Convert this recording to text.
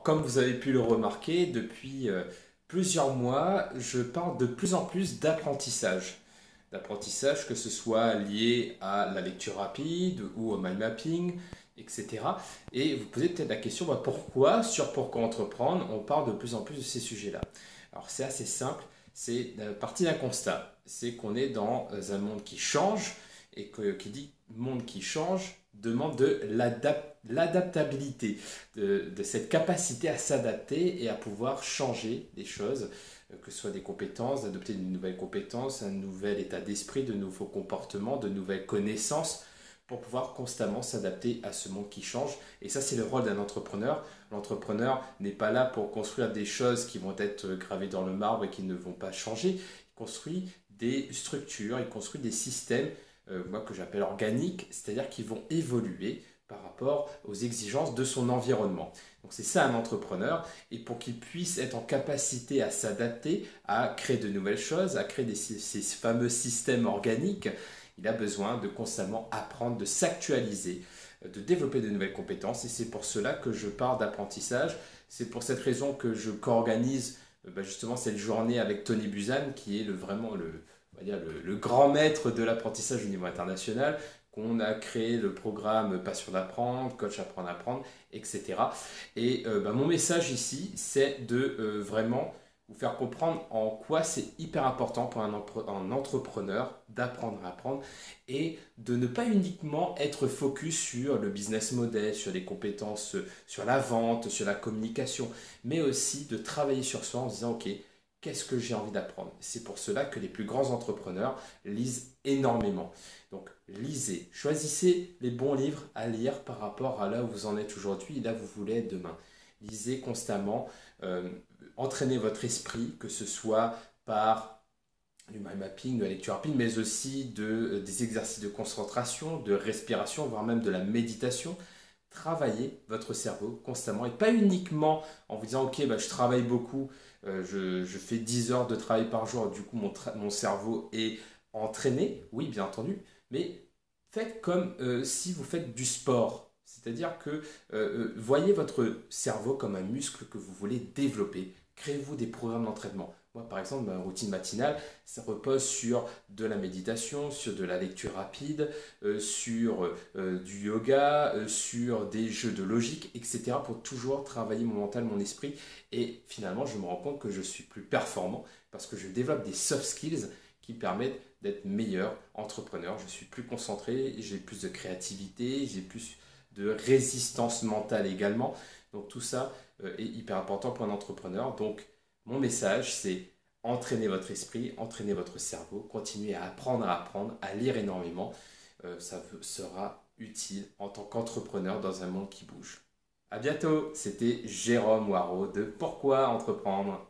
Comme vous avez pu le remarquer, depuis plusieurs mois, je parle de plus en plus d'apprentissage. D'apprentissage, que ce soit lié à la lecture rapide ou au mind mapping, etc. Et vous posez peut-être la question, pourquoi, sur Pourquoi entreprendre, on parle de plus en plus de ces sujets-là. Alors c'est assez simple, c'est parti d'un constat, c'est qu'on est dans un monde qui change, et qui dit monde qui change demande de l'adaptabilité, de cette capacité à s'adapter et à pouvoir changer des choses, que ce soit des compétences, d'adopter de nouvelles compétences, un nouvel état d'esprit, de nouveaux comportements, de nouvelles connaissances, pour pouvoir constamment s'adapter à ce monde qui change. Et ça, c'est le rôle d'un entrepreneur. L'entrepreneur n'est pas là pour construire des choses qui vont être gravées dans le marbre et qui ne vont pas changer. Il construit des structures, il construit des systèmes, moi que j'appelle organiques, c'est-à-dire qui vont évoluer par rapport aux exigences de son environnement. Donc c'est ça un entrepreneur, et pour qu'il puisse être en capacité à s'adapter, à créer de nouvelles choses, à créer ces fameux systèmes organiques, il a besoin de constamment apprendre, de s'actualiser, de développer de nouvelles compétences, et c'est pour cela que je parle d'apprentissage. C'est pour cette raison que je co-organise justement cette journée avec Tony Buzan, qui est vraiment on va dire le grand maître de l'apprentissage au niveau international, qu'on a créé le programme Passion d'apprendre, Coach Apprendre à apprendre, etc. Et mon message ici, c'est de vraiment vous faire comprendre en quoi c'est hyper important pour un entrepreneur d'apprendre à apprendre, et de ne pas uniquement être focus sur le business model, sur les compétences, sur la vente, sur la communication, mais aussi de travailler sur soi en se disant, ok, qu'est-ce que j'ai envie d'apprendre? C'est pour cela que les plus grands entrepreneurs lisent énormément. Donc lisez, choisissez les bons livres à lire par rapport à là où vous en êtes aujourd'hui et là où vous voulez être demain. Lisez constamment, entraînez votre esprit, que ce soit par du mind mapping, de la lecture rapide, mais aussi des exercices de concentration, de respiration, voire même de la méditation. Travaillez votre cerveau constamment, et pas uniquement en vous disant, ok, je travaille beaucoup, je fais 10 heures de travail par jour, du coup mon cerveau est entraîné, oui bien entendu, mais faites comme si vous faites du sport. C'est-à-dire que voyez votre cerveau comme un muscle que vous voulez développer. Créez-vous des programmes d'entraînement. Moi, par exemple, ma routine matinale, ça repose sur de la méditation, sur de la lecture rapide, sur du yoga, sur des jeux de logique, etc. pour toujours travailler mon mental, mon esprit. Et finalement, je me rends compte que je suis plus performant parce que je développe des soft skills qui permettent d'être meilleur entrepreneur. Je suis plus concentré, j'ai plus de créativité, j'ai plus de résistance mentale également. Donc tout ça est hyper important pour un entrepreneur. Donc mon message, c'est entraîner votre esprit, entraîner votre cerveau, continuer à apprendre, à lire énormément. Ça sera utile en tant qu'entrepreneur dans un monde qui bouge. À bientôt, c'était Jérôme Waro de Pourquoi entreprendre.